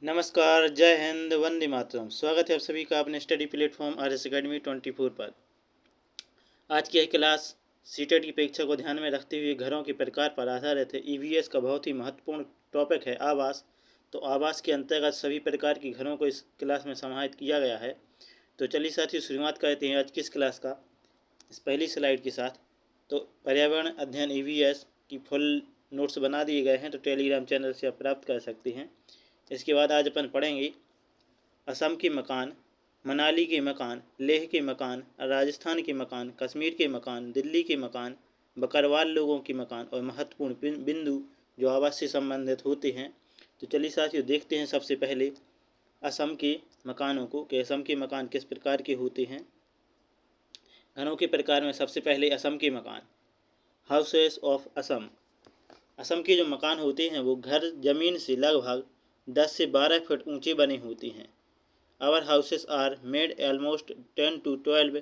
नमस्कार, जय हिंद, वंदे मातरम। स्वागत है आप सभी का अपने study platform R S academy 24 पर। आज की यह क्लास सीटेट की परीक्षा को ध्यान में रखते हुए घरों के प्रकार पर आधारित है। ईवीएस का बहुत ही महत्वपूर्ण टॉपिक है आवास। तो आवास के अंतर्गत सभी प्रकार के घरों को इस क्लास में समाहित किया गया है। तो चलिए साथियों, शुरुआत करते हैं आज की इस क्लास का इस पहली स्लाइड के साथ। तो पर्यावरण अध्ययन ईवीएस की फुल नोट्स बना दिए गए हैं, तो टेलीग्राम चैनल से आप प्राप्त कर सकते हैं। इसके बाद आज अपन पढ़ेंगे असम के मकान, मनाली के मकान, लेह के मकान, राजस्थान के मकान, कश्मीर के मकान, दिल्ली के मकान, बकरवाल लोगों के मकान और महत्वपूर्ण बिंदु जो आवास से संबंधित होते हैं। तो चलिए साथियों, देखते हैं सबसे पहले असम के मकानों को कि असम के मकान किस प्रकार के होते हैं। घरों के प्रकार में सबसे पहले असम के मकान, हाउसेस ऑफ असम। असम के जो मकान होते हैं वो घर जमीन से लगभग 10 से 12 फीट ऊंचे बने होते हैं। Our houses are made almost 10 to 12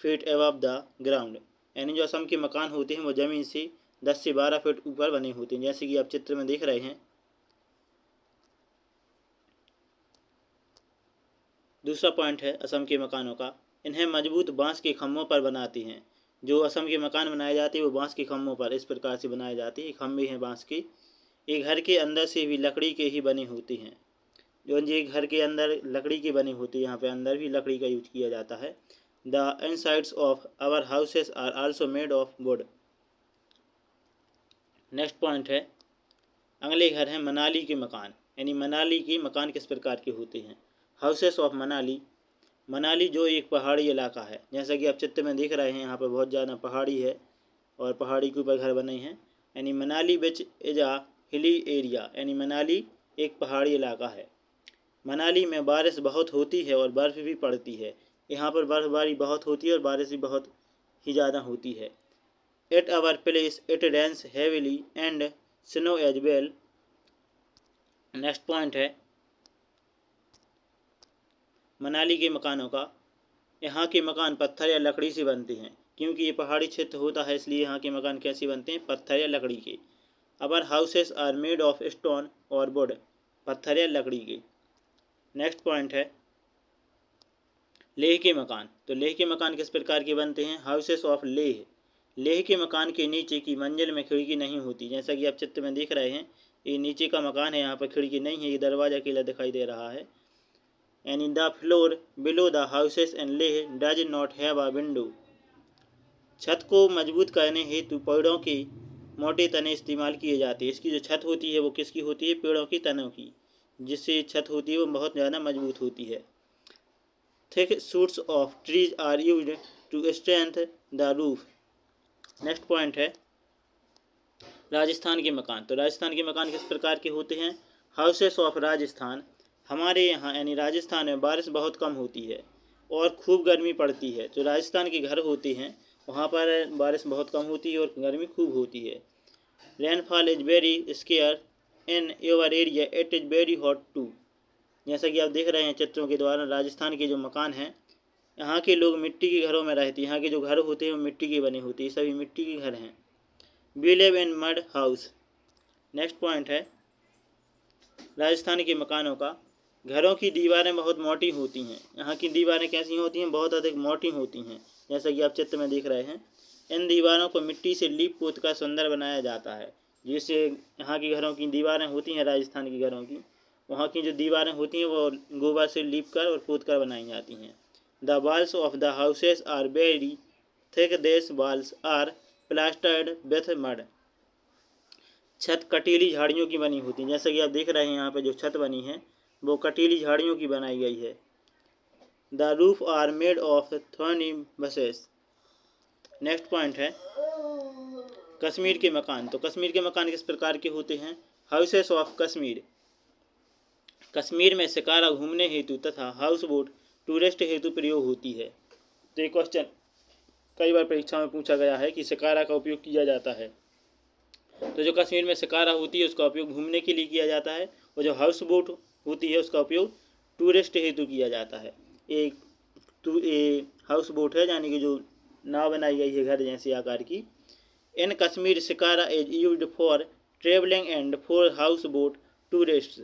feet above the ground। यानी जो असम के मकान होते हैं वो ज़मीन से 10 से 12 फीट ऊपर बने होते हैं, जैसे कि आप चित्र में देख रहे हैं। दूसरा पॉइंट है असम के मकानों का, इन्हें मजबूत बांस के खम्भों पर बनाते हैं। जो असम के मकान बनाए जाते हैं वो बांस के खम्भों पर इस प्रकार से बनाए जाते हैं। खम्भे हैं बांस के। ये घर के अंदर से भी लकड़ी के ही बने होते हैं। जो ये घर के अंदर लकड़ी की बनी होती है, यहाँ पे अंदर भी लकड़ी का यूज किया जाता है। The insides of our houses are also made of wood। Next point है, अगले घर हैं मनाली के मकान। यानी मनाली के मकान किस प्रकार के होते हैं। Houses of Manali. मनाली जो एक पहाड़ी इलाका है, जैसा कि आप चित्र में देख रहे हैं, यहाँ पर बहुत ज़्यादा पहाड़ी है और पहाड़ी के ऊपर घर बने हैं। यानी Manali which is uh hilly area. यानी मनाली एक पहाड़ी इलाका है। मनाली में बारिश बहुत होती है और बर्फ़ भी पड़ती है। यहाँ पर बर्फबारी बहुत होती है और बारिश भी बहुत ही ज़्यादा होती है। At our place it rains heavily and snow as well. Next point है मनाली के मकानों का, यहाँ के मकान पत्थर या लकड़ी से बनते हैं। क्योंकि ये पहाड़ी क्षेत्र होता है, इसलिए यहाँ के मकान कैसे बनते हैं, पत्थर या लकड़ी के। Our houses are made of stone और वुड, पत्थर या लकड़ी के। नेक्स्ट पॉइंट है लेह के मकान। तो लेह के मकान किस प्रकार के बनते हैं। Houses of Leh. लेह के मकान के नीचे की मंजिल में खिड़की नहीं होती, जैसा कि आप चित्र में देख रहे हैं। ये नीचे का मकान है, यहाँ पर खिड़की नहीं है, ये दरवाजा अकेला दिखाई दे रहा है। यानी the floor below the houses and Leh does not have a window. छत को मजबूत करने हेतु पेड़ों के मोटे तने इस्तेमाल किए जाते हैं। इसकी जो छत होती है वो किसकी होती है, पेड़ों की तनों की, जिससे छत होती है वो बहुत ज़्यादा मजबूत होती है। Thick shoots of trees are used to strengthen the roof। Next point है राजस्थान के मकान। तो राजस्थान के मकान किस प्रकार के होते हैं। Houses of Rajasthan. हमारे यहाँ यानी राजस्थान में बारिश बहुत कम होती है और खूब गर्मी पड़ती है। जो राजस्थान के घर होते हैं वहाँ पर बारिश बहुत कम होती है और गर्मी खूब होती है। Rainfall is very scarce in your area, it is very hot too. जैसा कि आप देख रहे हैं चित्रों के द्वारा, राजस्थान के जो मकान हैं, यहाँ के लोग मिट्टी के घरों में रहते हैं। यहाँ के जो घर होते हैं वो मिट्टी के बने होते हैं, सभी मिट्टी के घर हैं। We live in mud house. Next point है राजस्थान के मकानों का, घरों की दीवारें बहुत मोटी होती हैं। यहाँ की दीवारें कैसी होती हैं, बहुत अधिक मोटी होती हैं, जैसा कि आप चित्र में देख रहे हैं। इन दीवारों को मिट्टी से लीप पोत कर सुंदर बनाया जाता है। जिससे यहाँ की घरों की दीवारें होती हैं, राजस्थान के घरों की, वहाँ की जो दीवारें होती हैं वो गोबर से लीप कर और पोत कर बनाई जाती हैं। The walls of the houses are very thick, this walls are plastered with mud. छत कटीली झाड़ियों की बनी होती है। जैसा कि आप देख रहे हैं, यहाँ पे जो छत बनी है वो कटीली झाड़ियों की बनाई गई है। The roof are made of thorny bushes. Next point है कश्मीर के मकान। तो कश्मीर के मकान किस प्रकार के होते हैं। Houses of Kashmir. कश्मीर में शिकारा घूमने हेतु तथा हाउस बोट टूरिस्ट हेतु प्रयोग होती है। तो ये क्वेश्चन कई बार परीक्षा में पूछा गया है कि शिकारा का उपयोग किया जाता है। तो जो कश्मीर में शिकारा होती है उसका उपयोग घूमने के लिए किया जाता है, और जो हाउस बोट होती है उसका उपयोग टूरिस्ट हेतु किया जाता है। एक हाउस बोट है, यानी कि जो नाव बनाई गई है घर जैसी आकार की। In Kashmir shikara is used for travelling and for houseboat tourist.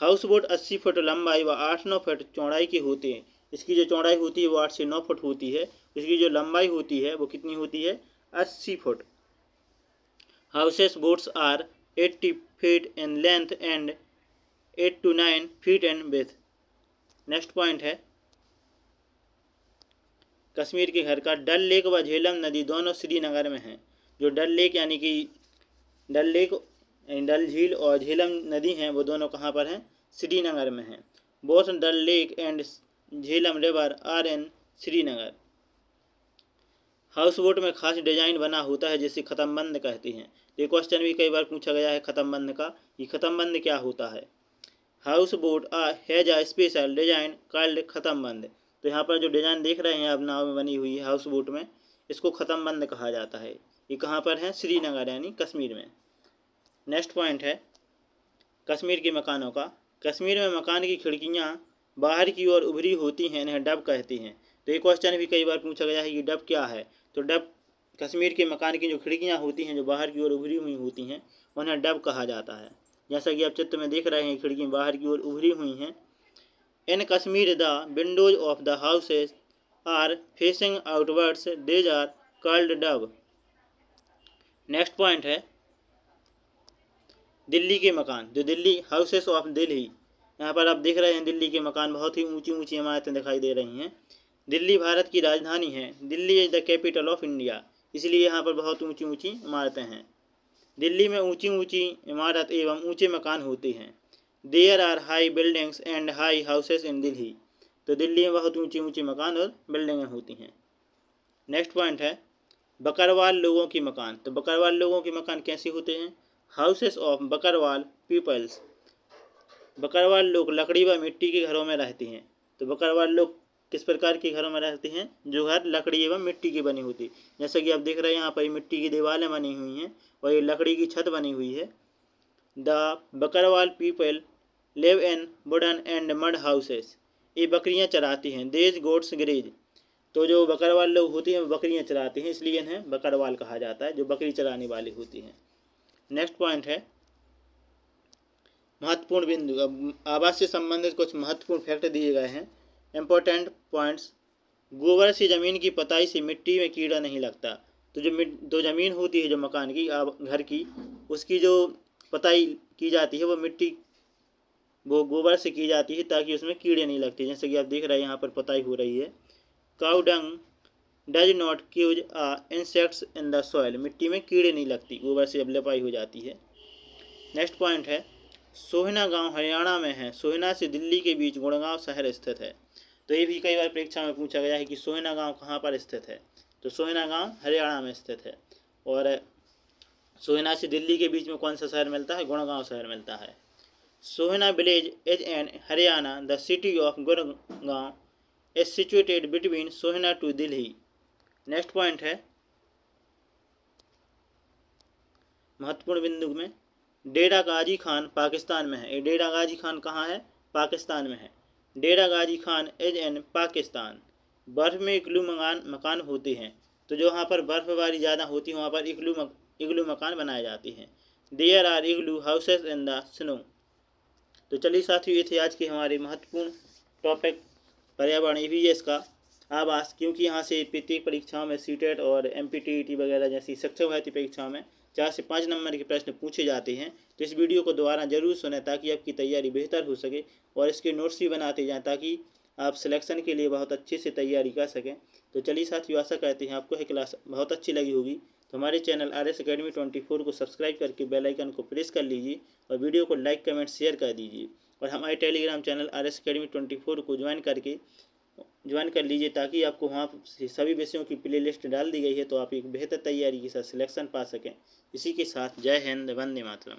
Houseboat 80 foot लंबाई व 8-9 फुट चौड़ाई के होते हैं। इसकी जो चौड़ाई होती है वो 8 से 9 फुट होती है। इसकी जो लंबाई होती है वो कितनी होती है? 80 foot. Houses boats are 80 feet in length and 8 to 9 feet in width. Next point है कश्मीर के घर का। डल लेक व झेलम नदी दोनों श्रीनगर में हैं। जो डल लेक यानी कि डल लेक डल झील और झेलम नदी हैं वो दोनों कहाँ पर हैं? श्रीनगर में हैं। Both Dal lake and Jhelum river are in Srinagar. House boat में खास डिजाइन बना होता है जिसे खत्मबंद कहते हैं। ये क्वेश्चन भी कई बार पूछा गया है खत्मबंद का। ये खत्मबंद क्या होता है? Houseboat has a special design called khatamband. तो यहाँ पर जो डिजाइन देख रहे हैं आप नाव में बनी हुई है हाउस बोट में, इसको खत्मबंद कहा जाता है। ये कहाँ पर है? श्रीनगर यानी कश्मीर में। नेक्स्ट पॉइंट है कश्मीर के मकानों का। कश्मीर में मकान की खिड़कियाँ बाहर की ओर उभरी होती हैं, इन्हें डब कहते हैं। तो ये क्वेश्चन भी कई बार पूछा गया है कि डब क्या है? तो डब कश्मीर के मकान की जो खिड़कियाँ होती हैं जो बाहर की ओर उभरी हुई होती हैं उन्हें डब कहा जाता है। जैसा कि आप चित्र में देख रहे हैं खिड़कियाँ बाहर की ओर उभरी हुई हैं। In Kashmir the windows of the houses are facing outwards, these are called dub. Next point है दिल्ली के मकान। जो दिल्ली हाउसेस ऑफ दिल्ली, यहाँ पर आप देख रहे हैं दिल्ली के मकान बहुत ही ऊंची ऊंची इमारतें दिखाई दे रही हैं। दिल्ली भारत की राजधानी है। Delhi is the capital of India, इसलिए यहाँ पर बहुत ऊंची ऊंची इमारतें हैं। दिल्ली में ऊंची ऊंची इमारत एवं ऊंचे मकान होते हैं। There are high buildings and high houses in Delhi. तो दिल्ली में बहुत ऊंची ऊंची मकान और बिल्डिंगें होती हैं। नेक्स्ट पॉइंट है बकरवाल लोगों के मकान। तो बकरवाल लोगों के मकान कैसे होते हैं? Houses of Bakarwal peoples. Bakarwal लोग लकड़ी व मिट्टी के घरों में रहते हैं। तो बकरवाल लोग किस प्रकार के घरों में रहते हैं? जो घर लकड़ी एवं मिट्टी की बनी होती। जैसा कि आप देख रहे हैं यहाँ पर मिट्टी की दीवारें बनी हुई हैं और ये लकड़ी की छत बनी हुई है। The Bakarwal people live in wooden and mud houses. ये बकरियाँ चराती हैं। देज गोट्स ग्रेज। तो जो बकरवाल लोग होती हैं वो बकरियाँ चराते हैं, इसलिए इन्हें बकरवाल कहा जाता है, जो बकरी चराने वाली होती हैं। नेक्स्ट पॉइंट है महत्वपूर्ण बिंदु। अब आवास से संबंधित कुछ महत्वपूर्ण फैक्ट दिए गए हैं। Important points. गोबर से ज़मीन की पताई से मिट्टी में कीड़ा नहीं लगता। तो जो ज़मीन होती है जो मकान की घर की, उसकी जो पताई की जाती है वो गोबर से की जाती है ताकि उसमें कीड़े नहीं लगते। जैसे कि आप देख रहे हैं यहाँ पर पताई हो रही है। Cow dung does not cause insects in the soil. मिट्टी में कीड़े नहीं लगती, गोबर से अब लिपाई हो जाती है। नेक्स्ट पॉइंट है सोहना गांव हरियाणा में है। सोहना से दिल्ली के बीच गुड़गांव शहर स्थित है। तो ये भी कई बार परीक्षा में पूछा गया है कि सोहना गांव कहाँ पर स्थित है? तो सोहना गांव हरियाणा में स्थित है। और सोहना से दिल्ली के बीच में कौन सा शहर मिलता है? गुड़गांव शहर मिलता है। Sohna village is in Haryana. The city of Gurgaon is situated between Sohna to Delhi. Next point है महत्वपूर्ण बिंदु में डेरा गाजी खान पाकिस्तान में है। डेरा गाजी खान कहाँ है? पाकिस्तान में है। डेरा गाजी खान इज इन पाकिस्तान। बर्फ़ में इग्लू मकान होते हैं। तो जो वहाँ पर बर्फबारी ज़्यादा होती है वहाँ पर इग्लू मकान बनाए जाते हैं। There are igloo houses in the snow. तो चलिए साथियों, ये थे आज के हमारे महत्वपूर्ण टॉपिक पर्यावरण EVS का आवास। क्योंकि यहाँ से प्रत्येक परीक्षाओं में सीटेट और MPTET वगैरह जैसी शिक्षक भर्ती परीक्षाओं में 4 से 5 नंबर के प्रश्न पूछे जाते हैं। तो इस वीडियो को दोबारा जरूर सुनें ताकि आपकी तैयारी बेहतर हो सके और इसके नोट्स भी बनाते जाएं ताकि आप सिलेक्शन के लिए बहुत अच्छे से तैयारी कर सकें। तो चलिए साथियों, आशा करते हैं आपको ये क्लास बहुत अच्छी लगी होगी। तो हमारे चैनल RS Academy 24 को सब्सक्राइब करके बेल आइकन को प्रेस कर लीजिए और वीडियो को लाइक कमेंट शेयर कर दीजिए। और हमारे टेलीग्राम चैनल RS Academy 24 को ज्वाइन कर लीजिए ताकि आपको वहाँ से सभी विषयों की प्लेलिस्ट डाल दी गई है, तो आप एक बेहतर तैयारी के साथ सिलेक्शन पा सकें। इसी के साथ जय हिंद, वंदे मातरम।